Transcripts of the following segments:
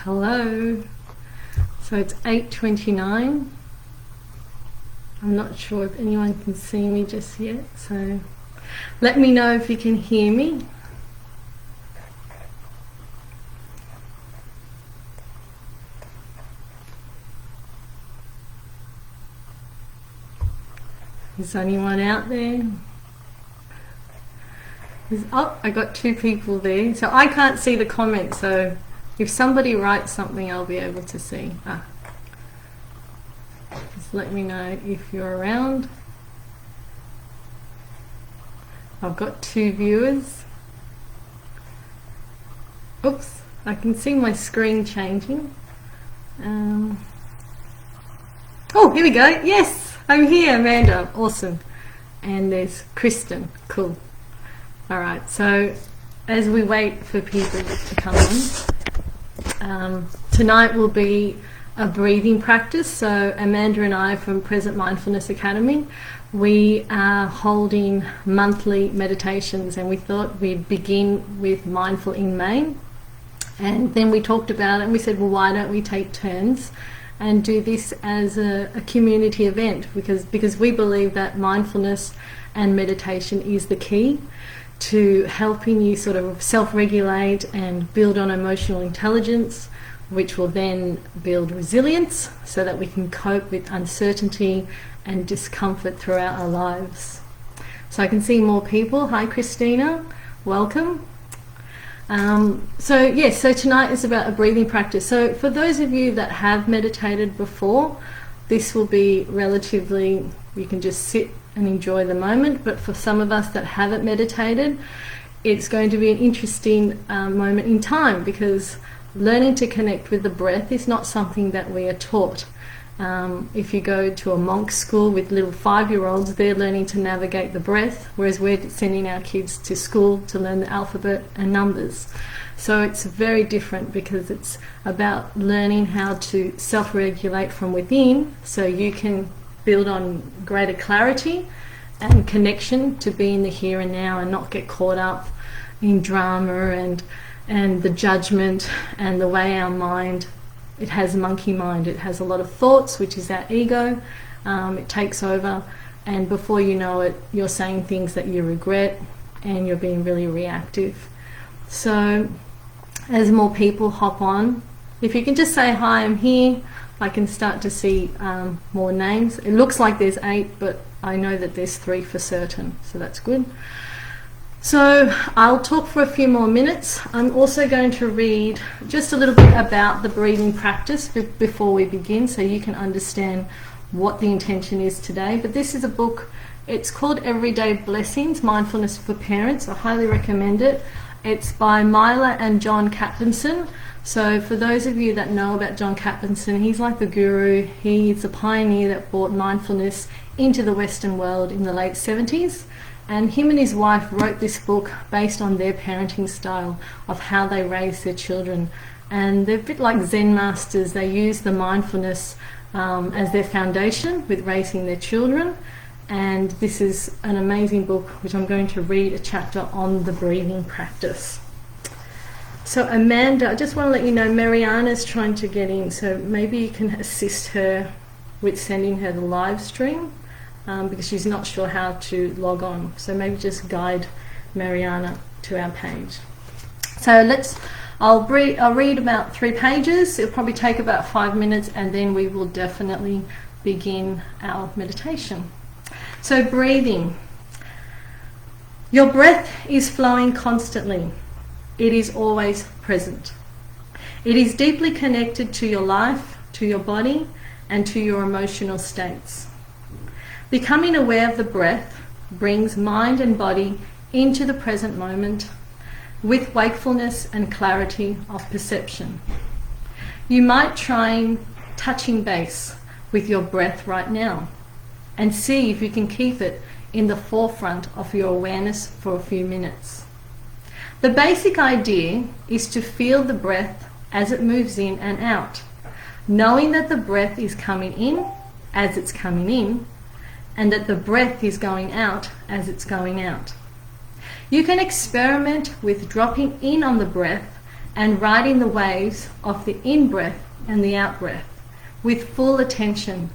Hello. So it's 8:29. I'm not sure if anyone can see me just yet, so let me know if you can hear me. Is anyone out there? Oh, I got two people there. So I can't see the comments, so if somebody writes something, I'll be able to see. Just let me know if you're around. I've got two viewers. Oops, I can see my screen changing. Oh, here we go. Yes, I'm here, Amanda. Awesome. And there's Kristen. Cool. All right, so as we wait for people to come on, tonight will be a breathing practice. So Amanda and I from Present Mindfulness Academy, we are holding monthly meditations, and we thought we'd begin with Mindful in May. And then we talked about it and we said, well, why don't we take turns and do this as a community event, because we believe that mindfulness and meditation is the key to helping you sort of self-regulate and build on emotional intelligence, which will then build resilience so that we can cope with uncertainty and discomfort throughout our lives. So I can see more people. Hi Christina, welcome. So tonight is about a breathing practice. So for those of you that have meditated before, this will be relatively, you can just sit and enjoy the moment, but for some of us that haven't meditated, it's going to be an interesting moment in time, because learning to connect with the breath is not something that we are taught. If you go to a monk school with little 5-year-olds, they're learning to navigate the breath, whereas we're sending our kids to school to learn the alphabet and numbers. So it's very different, because it's about learning how to self-regulate from within so you can build on greater clarity and connection to be in the here and now and not get caught up in drama and the judgment and the way our mind, it has monkey mind. It has a lot of thoughts, which is our ego. It takes over, and before you know it, you're saying things that you regret and you're being really reactive. So as more people hop on, if you can just say, hi, I'm here, I can start to see more names. It looks like there's 8, but I know that there's 3 for certain, so that's good. So I'll talk for a few more minutes. I'm also going to read just a little bit about the breathing practice before we begin, so you can understand what the intention is today. But this is a book, it's called Everyday Blessings, Mindfulness for Parents. I highly recommend it. It's by Myla and John Kaplanson. So for those of you that know about John Kaplanson, he's like the guru. He's the pioneer that brought mindfulness into the Western world in the late 70s. And him and his wife wrote this book based on their parenting style of how they raise their children. And they're a bit like Zen masters. They use the mindfulness as their foundation with raising their children. And this is an amazing book, which I'm going to read a chapter on the breathing practice. So Amanda, I just want to let you know, Mariana's trying to get in, so maybe you can assist her with sending her the live stream, because she's not sure how to log on. So maybe just guide Mariana to our page. So I'll read about 3 pages. It'll probably take about 5 minutes, and then we will definitely begin our meditation. So breathing. Your breath is flowing constantly. It is always present. It is deeply connected to your life, to your body, and to your emotional states. Becoming aware of the breath brings mind and body into the present moment with wakefulness and clarity of perception. You might try touching base with your breath right now and see if you can keep it in the forefront of your awareness for a few minutes. The basic idea is to feel the breath as it moves in and out, knowing that the breath is coming in as it's coming in, and that the breath is going out as it's going out. You can experiment with dropping in on the breath and riding the waves of the in-breath and the out-breath with full attention,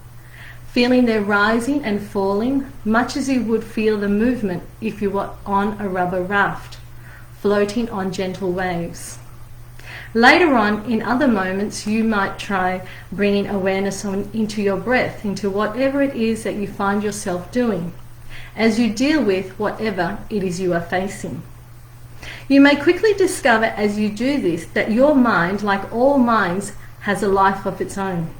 feeling their rising and falling much as you would feel the movement if you were on a rubber raft, floating on gentle waves. Later on, in other moments, you might try bringing awareness into your breath, into whatever it is that you find yourself doing, as you deal with whatever it is you are facing. You may quickly discover as you do this that your mind, like all minds, has a life of its own.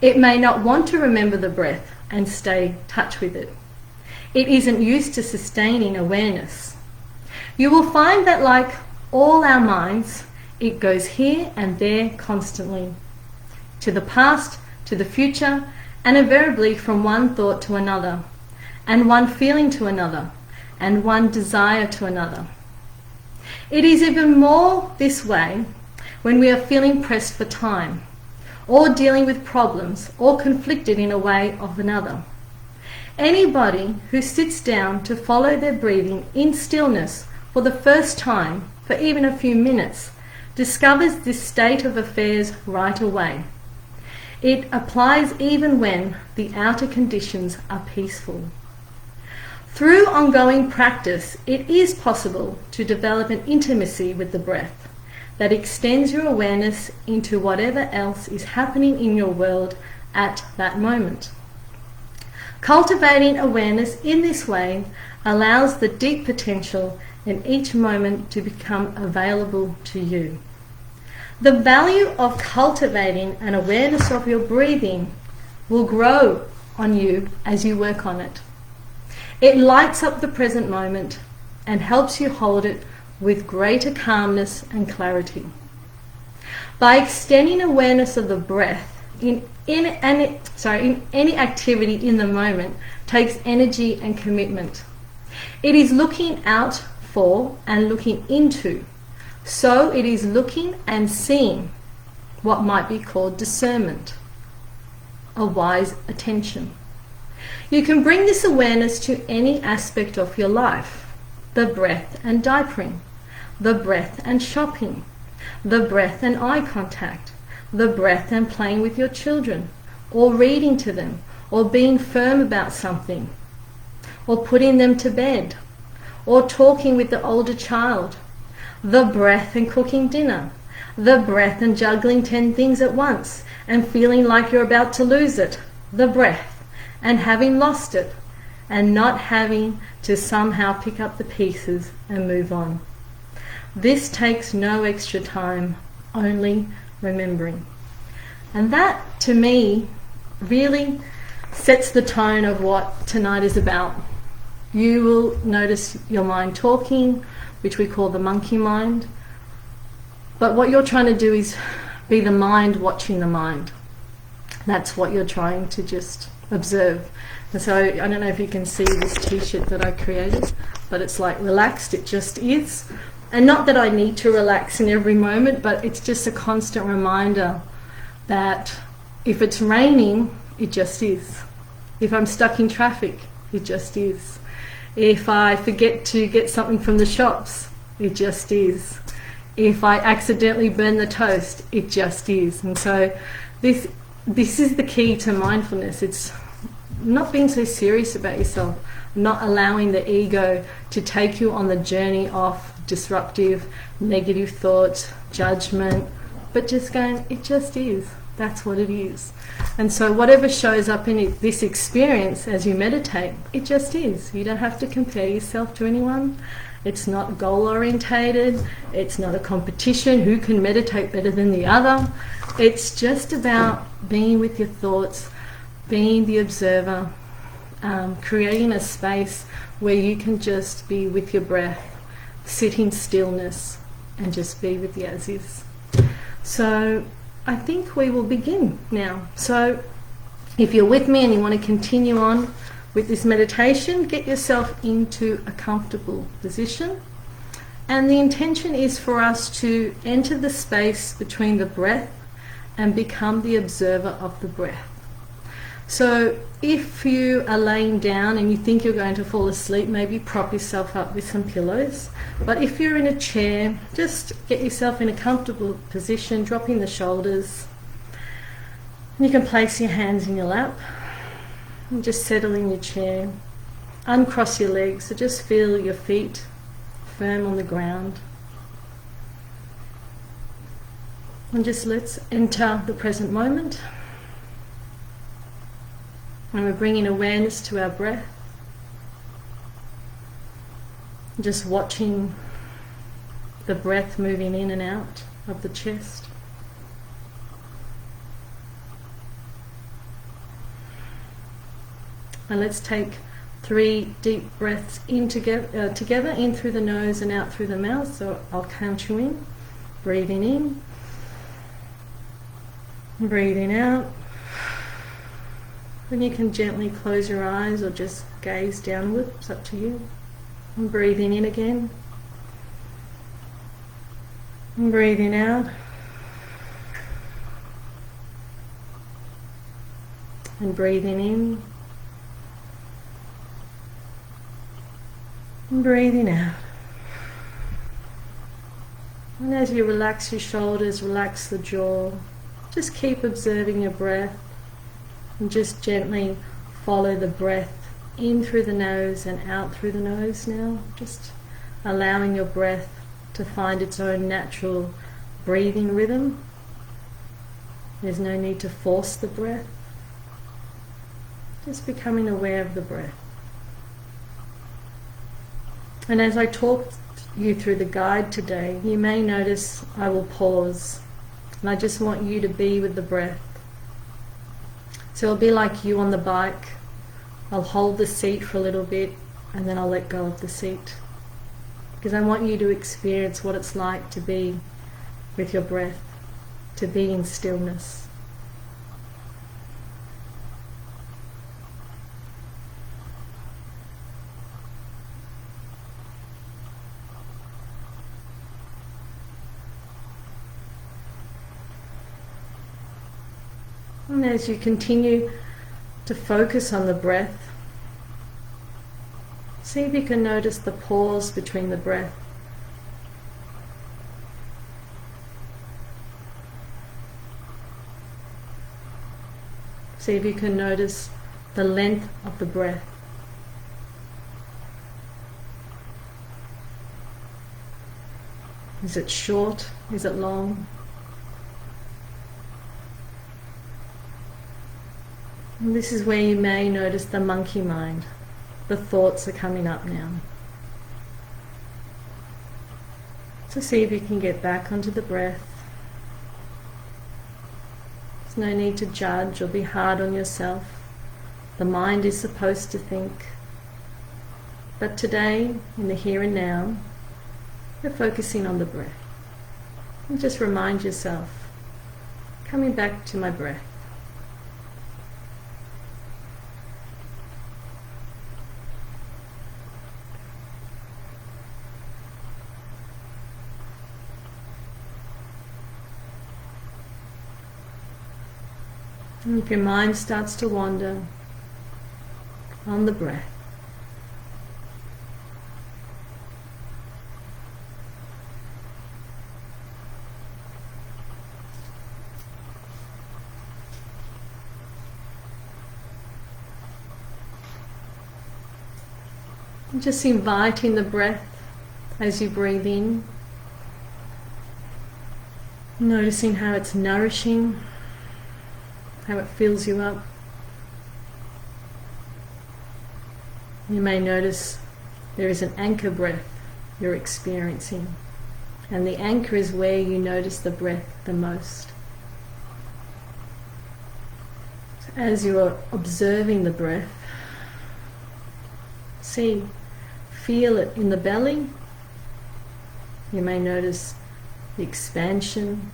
It may not want to remember the breath and stay in touch with it. It isn't used to sustaining awareness. You will find that, like all our minds, it goes here and there constantly, to the past, to the future, and invariably from one thought to another, and one feeling to another, and one desire to another. It is even more this way when we are feeling pressed for time, or dealing with problems, or conflicted in a way of another. Anybody who sits down to follow their breathing in stillness for the first time, for even a few minutes, discovers this state of affairs right away. It applies even when the outer conditions are peaceful. Through ongoing practice, it is possible to develop an intimacy with the breath that extends your awareness into whatever else is happening in your world at that moment. Cultivating awareness in this way allows the deep potential in each moment to become available to you. The value of cultivating an awareness of your breathing will grow on you as you work on it. It lights up the present moment and helps you hold it with greater calmness and clarity. By extending awareness of the breath in any activity in the moment takes energy and commitment. It is looking out for and looking into. So it is looking and seeing, what might be called discernment, a wise attention. You can bring this awareness to any aspect of your life: the breath and diapering, the breath and shopping, the breath and eye contact, the breath and playing with your children, or reading to them, or being firm about something, or putting them to bed, or talking with the older child, the breath and cooking dinner, the breath and juggling 10 things at once and feeling like you're about to lose it, the breath and having lost it and not having to somehow pick up the pieces and move on. This takes no extra time, only remembering. And that, to me, really sets the tone of what tonight is about. You will notice your mind talking, which we call the monkey mind. But what you're trying to do is be the mind watching the mind. That's what you're trying to just observe. And so I don't know if you can see this t-shirt that I created, but it's like relaxed, it just is. And not that I need to relax in every moment, but it's just a constant reminder that if it's raining, it just is. If I'm stuck in traffic, it just is. If I forget to get something from the shops, it just is. If I accidentally burn the toast, it just is. And so this is the key to mindfulness. It's not being so serious about yourself, not allowing the ego to take you on the journey of disruptive, negative thoughts, judgment, but just going, it just is. That's what it is. And so whatever shows up in this experience as you meditate, it just is. You don't have to compare yourself to anyone. It's not goal orientated. It's not a competition who can meditate better than the other. It's just about being with your thoughts, being the observer, creating a space where you can just be with your breath, sit in stillness, and just be with the as is. So I think we will begin now. So if you're with me and you want to continue on with this meditation, get yourself into a comfortable position. And the intention is for us to enter the space between the breath and become the observer of the breath. So if you are laying down and you think you're going to fall asleep, maybe prop yourself up with some pillows. But if you're in a chair, just get yourself in a comfortable position, dropping the shoulders. You can place your hands in your lap and just settle in your chair. Uncross your legs, so just feel your feet firm on the ground. And just let's enter the present moment. And we're bringing awareness to our breath. Just watching the breath moving in and out of the chest. And let's take 3 deep breaths in together, in through the nose and out through the mouth. So I'll count you in. Breathing in. Breathing out. And you can gently close your eyes or just gaze downward, it's up to you. And breathing in again. And breathing out. And breathing in. And breathing out. And as you relax your shoulders, relax the jaw, just keep observing your breath. And just gently follow the breath in through the nose and out through the nose now. Just allowing your breath to find its own natural breathing rhythm. There's no need to force the breath. Just becoming aware of the breath. And as I talk you through the guide today, you may notice I will pause. And I just want you to be with the breath. So it'll be like you on the bike. I'll hold the seat for a little bit and then I'll let go of the seat. Because I want you to experience what it's like to be with your breath, to be in stillness. And as you continue to focus on the breath, see if you can notice the pause between the breath. See if you can notice the length of the breath. Is it short? Is it long? And this is where you may notice the monkey mind. The thoughts are coming up now. So see if you can get back onto the breath. There's no need to judge or be hard on yourself. The mind is supposed to think. But today, in the here and now, you're focusing on the breath. And just remind yourself, coming back to my breath. And if your mind starts to wander, on the breath. And just inviting the breath as you breathe in, noticing how it's nourishing, how it fills you up. You may notice there is an anchor breath you're experiencing, and the anchor is where you notice the breath the most. So as you are observing the breath, feel it in the belly. You may notice the expansion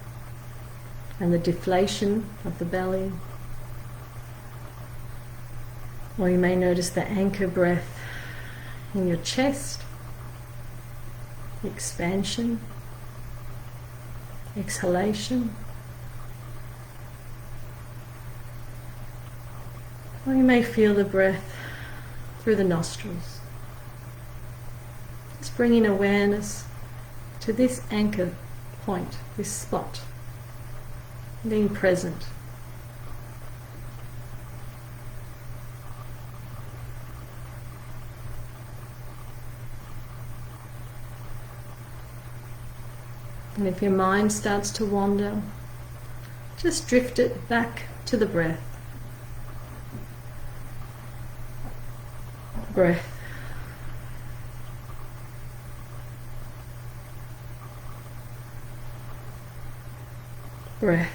and the deflation of the belly. Or you may notice the anchor breath in your chest, expansion, exhalation. Or you may feel the breath through the nostrils. Just bringing awareness to this anchor point, this spot, being present. And if your mind starts to wander, just drift it back to the breath. Breath. Breath.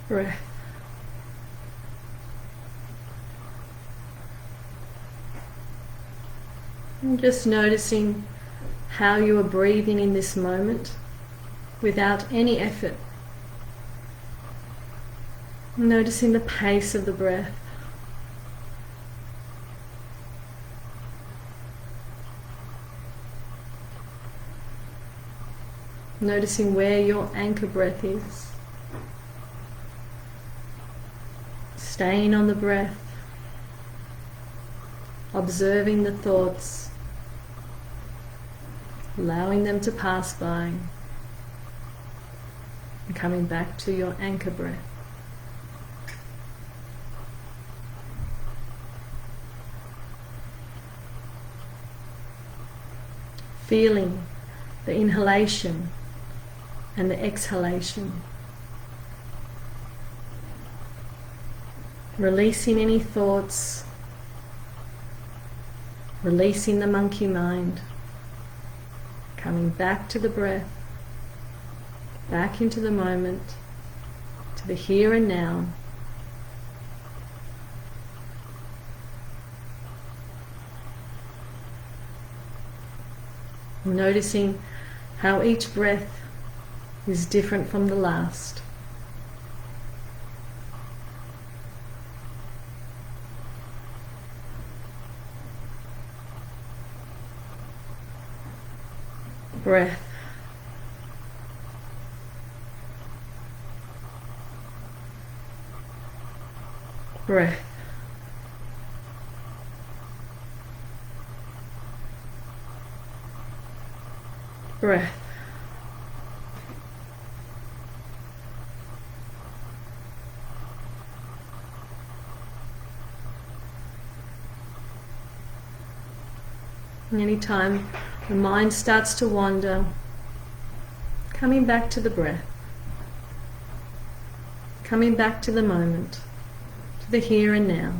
Breath. And just noticing how you are breathing in this moment without any effort. Noticing the pace of the breath. Noticing where your anchor breath is. Staying on the breath. Observing the thoughts. Allowing them to pass by. And coming back to your anchor breath. Feeling the inhalation and the exhalation. Releasing any thoughts. Releasing the monkey mind. Coming back to the breath. Back into the moment. To the here and now. Noticing how each breath is different from the last. Breath. Breath. Breath. And anytime the mind starts to wander, coming back to the breath, coming back to the moment, to the here and now,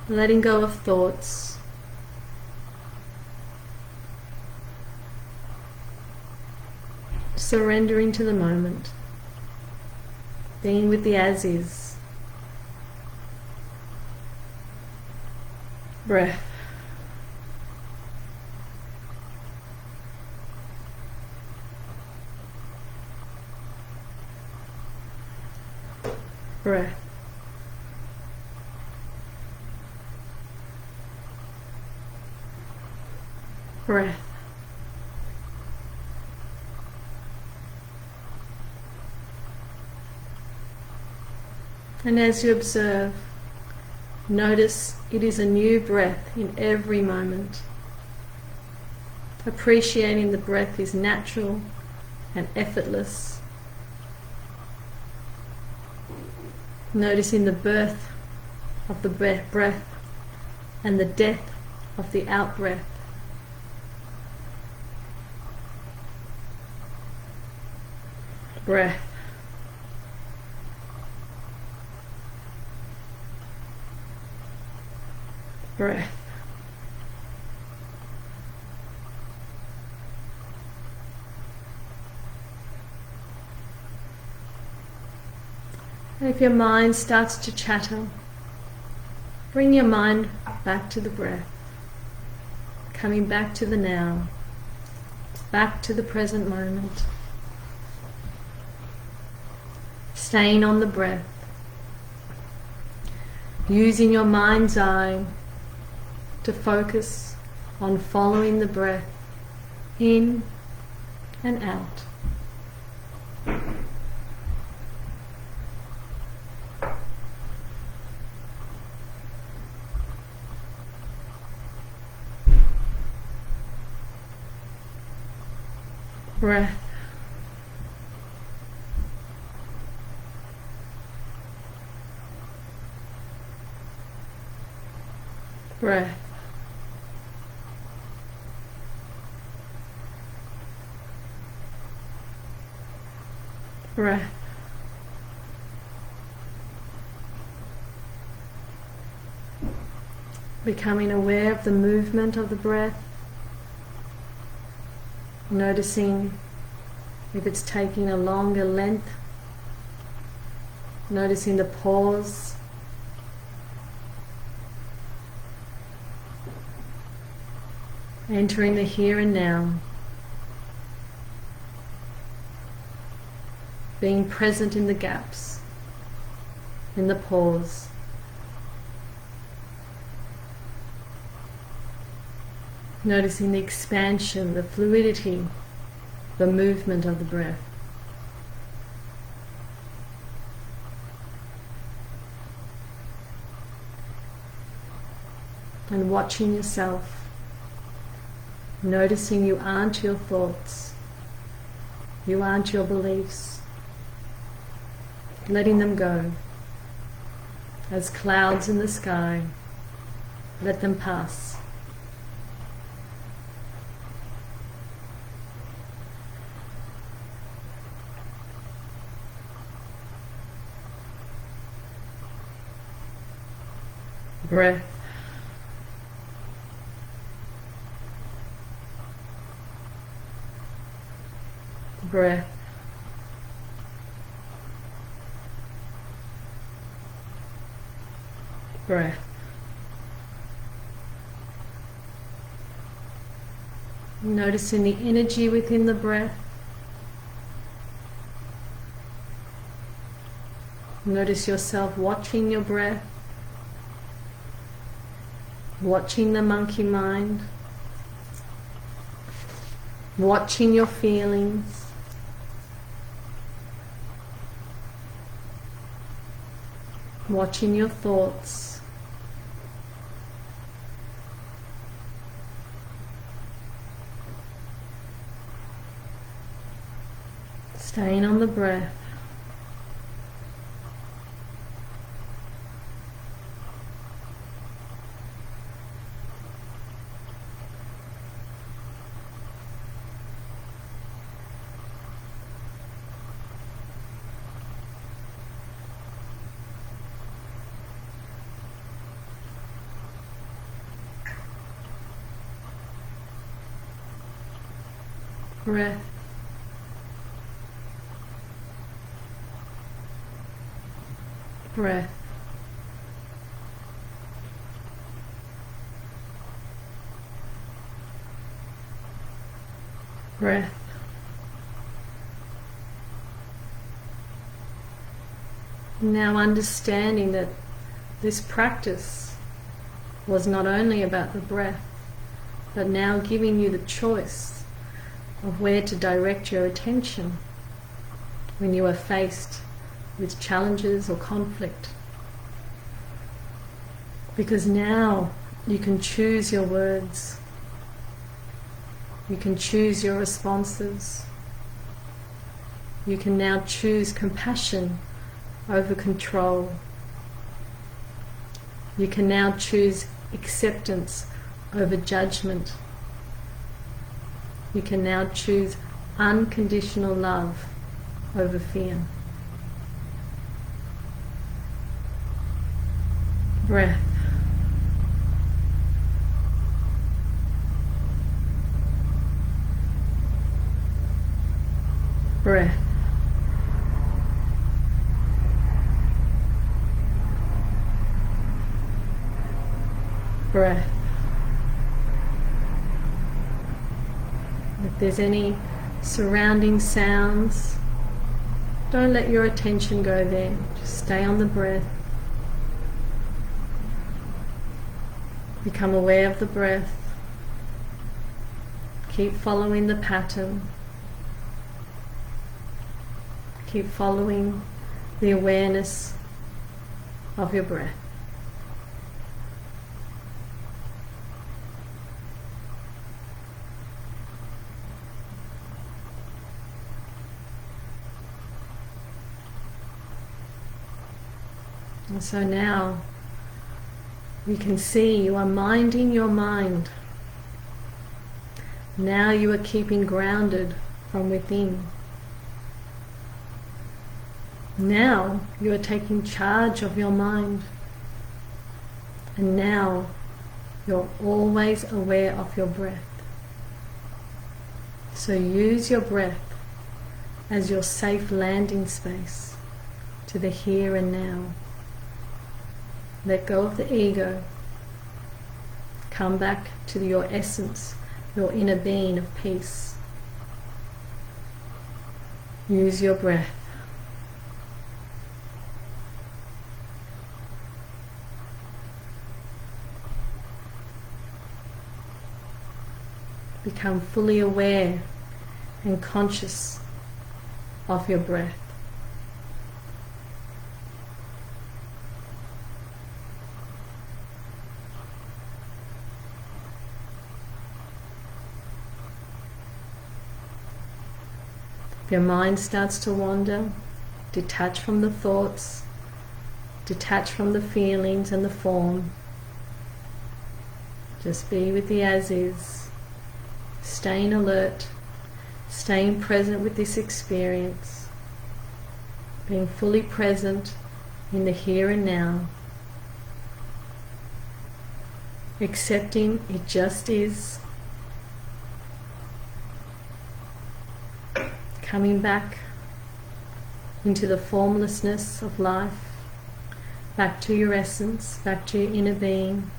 letting go of thoughts, surrendering to the moment, being with the as is. Breath. Breath. Breath. And as you observe, notice it is a new breath in every moment. Appreciating the breath is natural and effortless. Noticing the birth of the breath and the death of the out-breath. Breath. Breath. And if your mind starts to chatter, bring your mind back to the breath, coming back to the now, back to the present moment, staying on the breath, using your mind's eye to focus on following the breath in and out. Breath. Breath. Breath. Becoming aware of the movement of the breath. Noticing if it's taking a longer length. Noticing the pause. Entering the here and now. Being present in the gaps, in the pause. Noticing the expansion, the fluidity, the movement of the breath. And watching yourself. Noticing you aren't your thoughts. You aren't your beliefs. Letting them go. As clouds in the sky, let them pass. Breath. Breath. Breath. Noticing the energy within the breath. Notice yourself watching your breath, watching the monkey mind, watching your feelings. Watching your thoughts. Staying on the breath. Breath. Breath. Breath. Now understanding that this practice was not only about the breath, but now giving you the choice of where to direct your attention when you are faced with challenges or conflict. Because now you can choose your words, you can choose your responses, you can now choose compassion over control, you can now choose acceptance over judgment. You can now choose unconditional love over fear. Breath. Breath. Breath. If there's any surrounding sounds, don't let your attention go there. Just stay on the breath. Become aware of the breath. keep following the pattern. Keep following the awareness of your breath. And so now you can see you are minding your mind. Now you are keeping grounded from within. Now you are taking charge of your mind. And now you're always aware of your breath. So use your breath as your safe landing space to the here and now. Let go of the ego. Come back to your essence, your inner being of peace. Use your breath. Become fully aware and conscious of your breath. If your mind starts to wander, detach from the thoughts, detach from the feelings and the form. Just be with the as is, staying alert, staying present with this experience, being fully present in the here and now, accepting it just is, coming back into the formlessness of life, back to your essence, back to your inner being,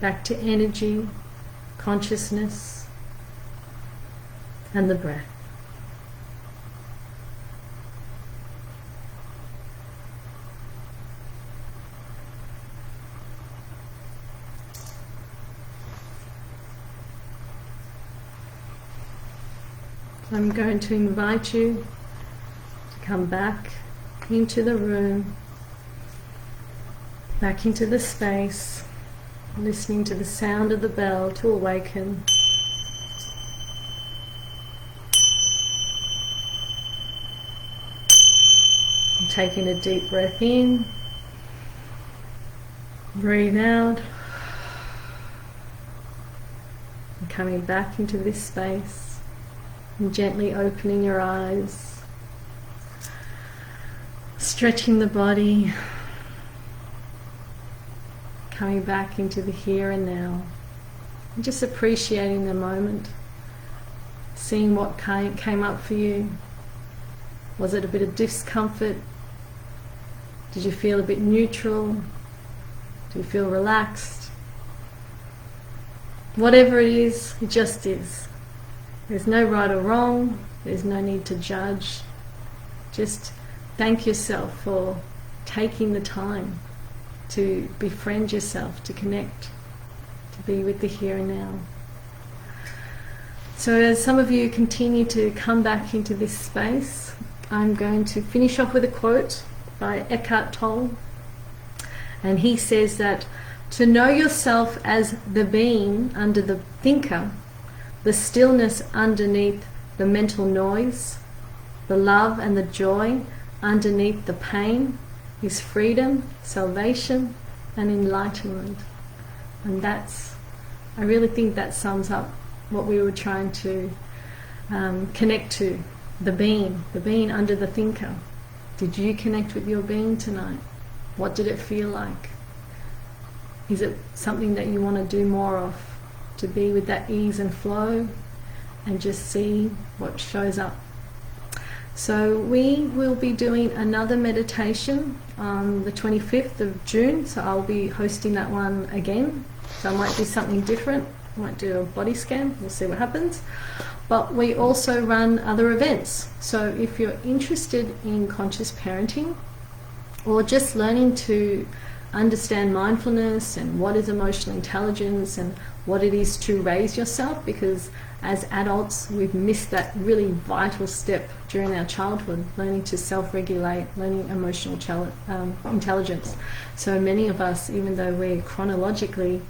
back to energy, consciousness, and the breath. I'm going to invite you to come back into the room, back into the space, listening to the sound of the bell to awaken. And taking a deep breath in, breathe out, and coming back into this space. And gently opening your eyes, stretching the body, coming back into the here and now, and just appreciating the moment, seeing what came up for you. Was it a bit of discomfort? Did you feel a bit neutral? Do you feel relaxed? Whatever it is, it just is. There's no right or wrong, there's no need to judge. Just thank yourself for taking the time to befriend yourself, to connect, to be with the here and now. So as some of you continue to come back into this space, I'm going to finish off with a quote by Eckhart Tolle. And he says that to know yourself as the being under the thinker, the stillness underneath the mental noise, the love and the joy underneath the pain is freedom, salvation, and enlightenment. And I really think that sums up what we were trying to connect to, the being under the thinker. Did you connect with your being tonight? What did it feel like? Is it something that you want to do more of? To be with that ease and flow and just see what shows up. So we will be doing another meditation on the 25th of June, so I'll be hosting that one again. So I might do something different, I might do a body scan, we'll see what happens. But we also run other events, so if you're interested in conscious parenting or just learning to understand mindfulness and what is emotional intelligence and what it is to raise yourself, because as adults we've missed that really vital step during our childhood, learning to self-regulate, learning emotional intelligence. So many of us, even though we're chronologically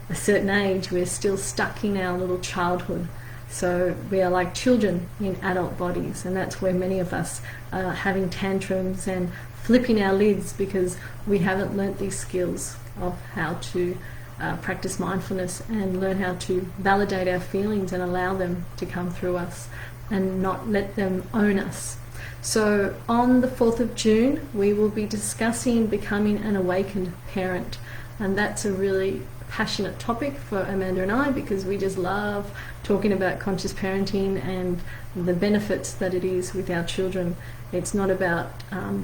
a certain age, we're still stuck in our little childhood. So we are like children in adult bodies, and that's where many of us are having tantrums and flipping our lids because we haven't learnt these skills of how to practice mindfulness and learn how to validate our feelings and allow them to come through us and not let them own us. So on the 4th of June we will be discussing becoming an awakened parent, and that's a really passionate topic for Amanda and I, because we just love talking about conscious parenting and the benefits that it is with our children. It's not about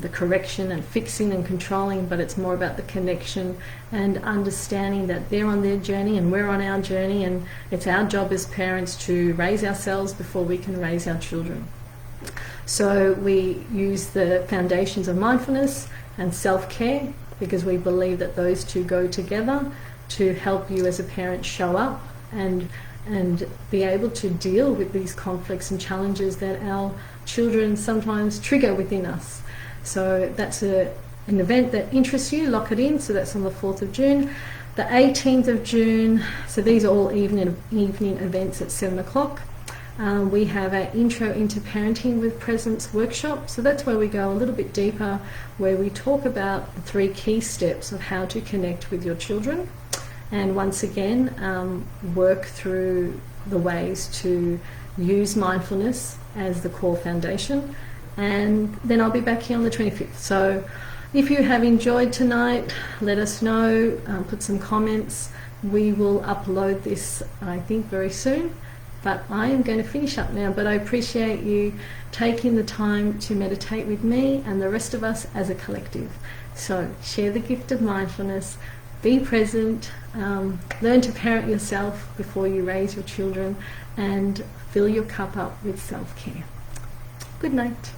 the correction and fixing and controlling, but it's more about the connection and understanding that they're on their journey and we're on our journey, and it's our job as parents to raise ourselves before we can raise our children. So we use the foundations of mindfulness and self-care because we believe that those two go together to help you as a parent show up and be able to deal with these conflicts and challenges that our children sometimes trigger within us. So that's an event that interests you, lock it in. So that's on the 4th of June. The 18th of June, so these are all evening events at 7 o'clock. We have our Intro into Parenting with Presence workshop. So that's where we go a little bit deeper, where we talk about the 3 key steps of how to connect with your children. And once again, work through the ways to use mindfulness as the core foundation. And then I'll be back here on the 25th. So if you have enjoyed tonight, let us know, put some comments. We will upload this, I think, very soon. But I am going to finish up now, but I appreciate you taking the time to meditate with me and the rest of us as a collective. So share the gift of mindfulness, be present, learn to parent yourself before you raise your children, and fill your cup up with self-care. Good night.